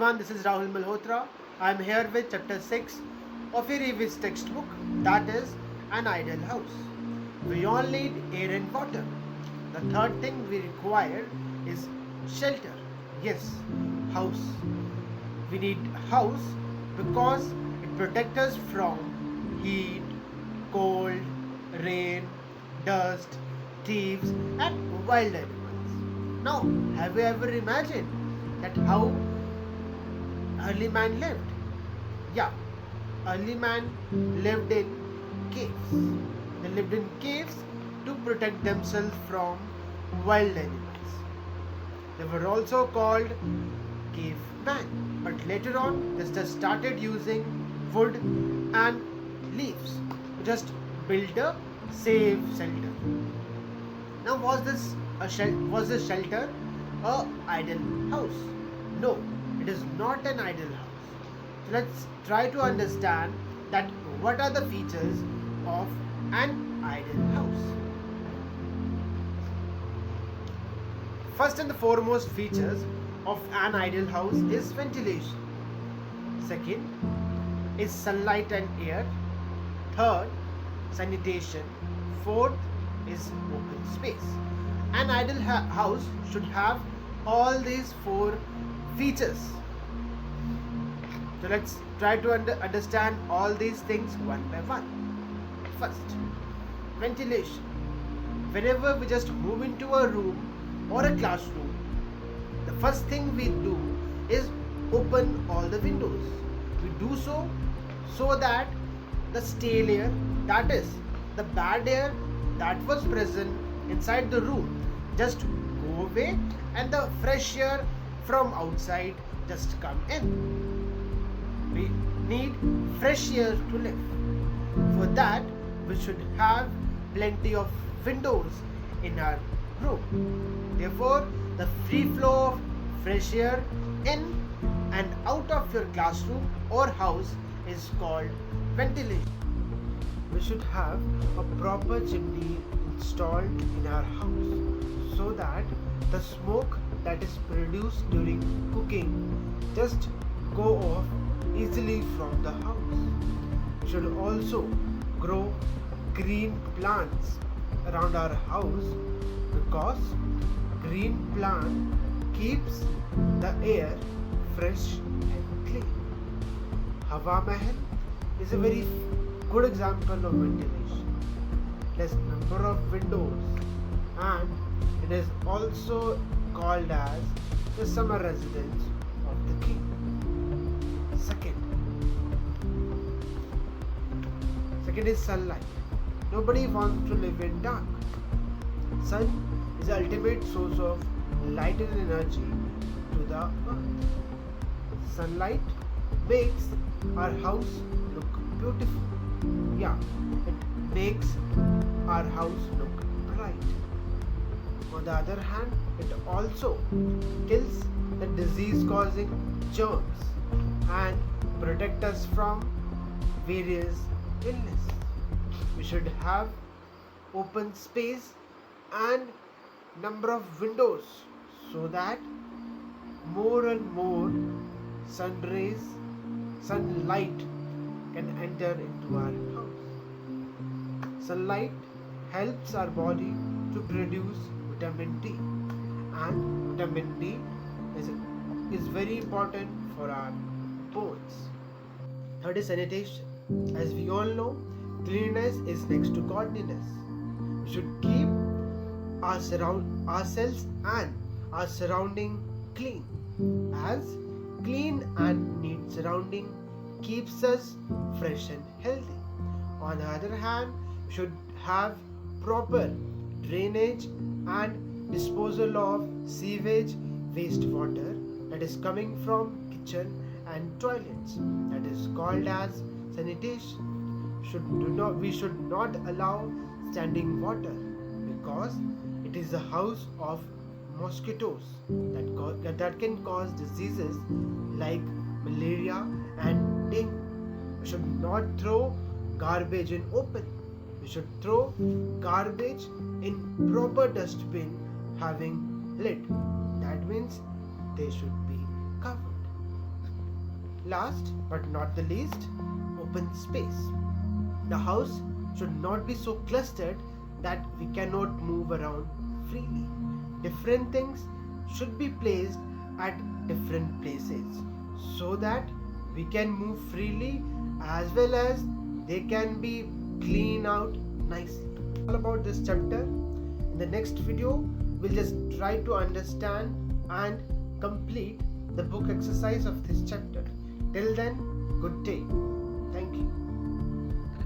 Everyone, this is Rahul Malhotra. I am here with chapter 6 of a Revis textbook, that is an ideal house. We all need air and water. The third thing we require is shelter. Yes, house. We need house because it protects us from heat, cold, rain, dust, thieves and wild animals. Now, have you ever imagined that how early man lived? Yeah, early man lived in caves. They lived in caves to protect themselves from wild animals. They were also called caveman. But later on, they just started using wood and leaves to just build a safe shelter. Now, was this shelter a ideal house? No, it is not an ideal house. So let's try to understand that what are the features of an ideal house. First and the foremost features of an ideal house is ventilation. Second is sunlight and air. Third, sanitation. Fourth is open space. An ideal house should have all these four features. So let's try to understand all these things one by one. First, ventilation. Whenever we just move into a room or a classroom, the first thing we do is open all the windows. We do so that the stale air, that is the bad air that was present inside the room, just go away and the fresh air from outside just come in. We need fresh air to live. For that, we should have plenty of windows in our room. Therefore, the free flow of fresh air in and out of your classroom or house is called ventilation. We should have a proper chimney installed in our house so that the smoke that is produced during cooking just go off easily from the house. We should also grow green plants around our house because green plant keeps the air fresh and clean. Hawa Mahal is a very good example of ventilation. Less number of windows, and it is also called as the summer residence of the king. Second is sunlight. Nobody wants to live in dark. Sun is the ultimate source of light and energy to the earth. Sunlight makes our house look beautiful. Yeah, it makes our house look bright. On the other hand, it also kills the disease causing germs and protect us from various illness. We should have open space and number of windows so that more and more sun rays, sunlight can enter into our house. Sunlight helps our body to produce vitamin D, and vitamin D is very important for our bones. Third is sanitation. As we all know, cleanliness is next to godliness. We should keep ourselves and our surrounding clean, as clean and neat surrounding keeps us fresh and healthy. On the other hand, we should have proper drainage and disposal of sewage wastewater that is coming from kitchen and toilets, that is called as sanitation. We should not allow standing water because it is the house of mosquitoes that can cause diseases like malaria and dengue. We should not throw garbage in open. We should throw garbage in proper dustbin having lid. That means they should be covered. Last but not the least, open space. The house should not be so clustered that we cannot move around freely. Different things should be placed at different places so that we can move freely as well as they can be cleaned out nicely. All about this chapter. In the next video, we'll just try to understand and complete the book exercise of this chapter. Till then, good day. Thank you.